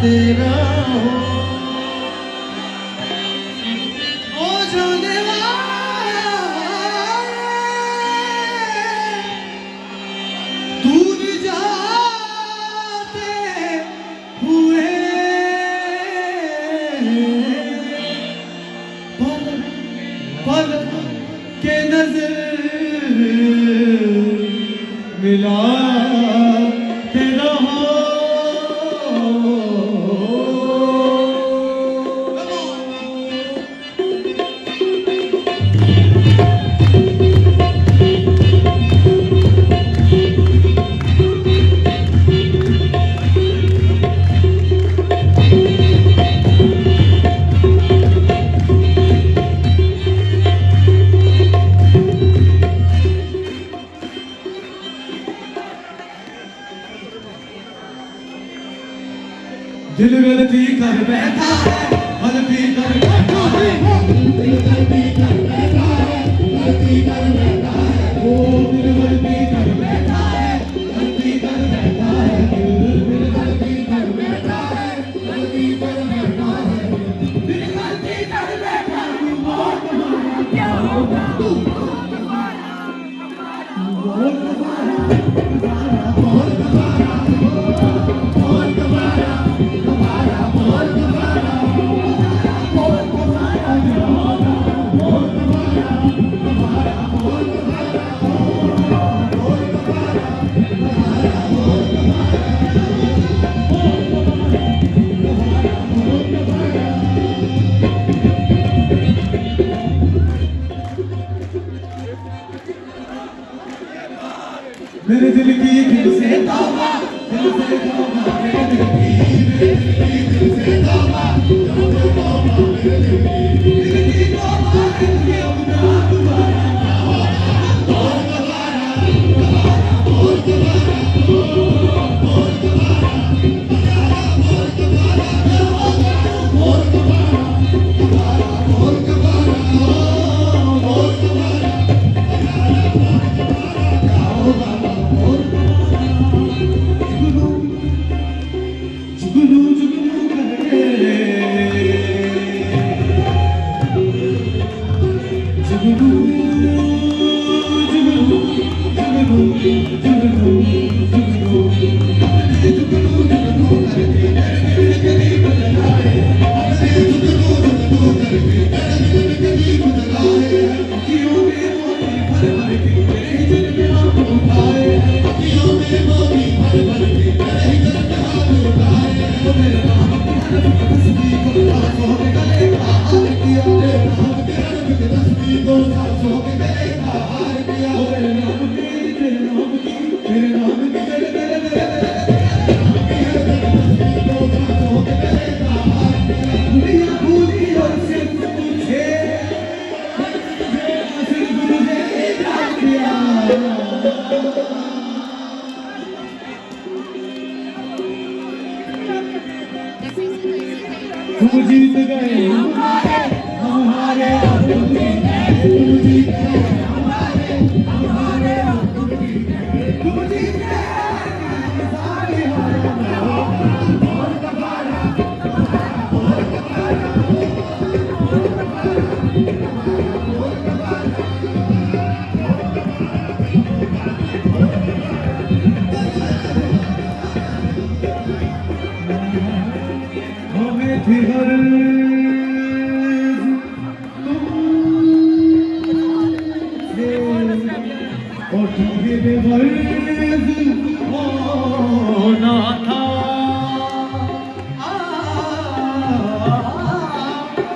तेरा हो ओ जाने दूर जाते हुए पल पल के नजर मिला तेरा हो दिल गलती कर बैठा है गलती कर बैठा है दिल गलती कर बैठा है गलती कर बैठा है ओ दिल गलती कर बैठा है गलती कर बैठा है दिल गलती कर बैठा है गलती कर बैठा है दिल गलती कर बैठा है और तुम्हारा क्या होगा मेरे दिल की दिल से तौबा मेरे दिल की दिल से तौबा मेरे दिल की तौबा तुम जीत गए हमारे तुम जीत गए हमारे तुम जीत गए सारे और कबारा फिगर और तुम्हें बेगर्ज होना था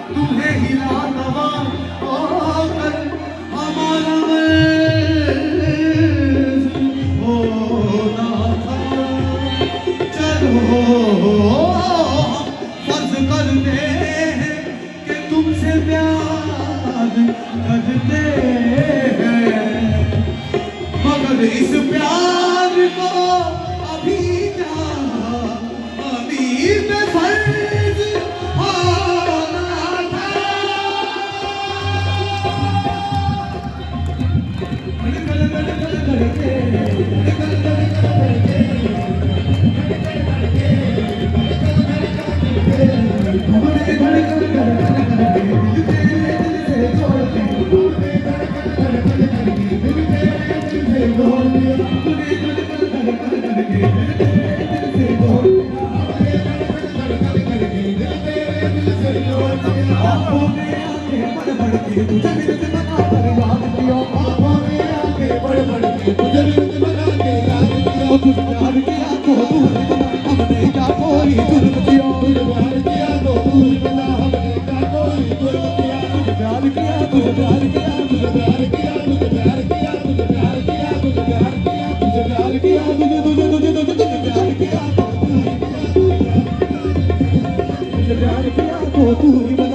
तुम्हें हिला दवा होकर हमारा होना था चलो करते हैं कि तुमसे प्यार करते हैं मगर इस प्यार को अभी क्या अभी बेफर्ज होना था करके तुझे भी दिल मना कर याद किया ख्वाबों में आके बढ़ बढ़ के तुझे भी दिल मना के याद किया ओ तुझे प्यार किया तो दूर इतना हमने क्या कोई जुर्म किया तुझे प्यार किया तो दूर इतना हमने क्या कोई जुर्म किया तुझे प्यार किया तुझे प्यार किया तुझे प्यार किया तुझे प्यार किया तुझे प्यार किया तुझे प्यार किया तुझे प्यार किया तुझे तुझे तुझे तुझे तुझे प्यार किया तो दूर तुझे प्यार किया तो दूर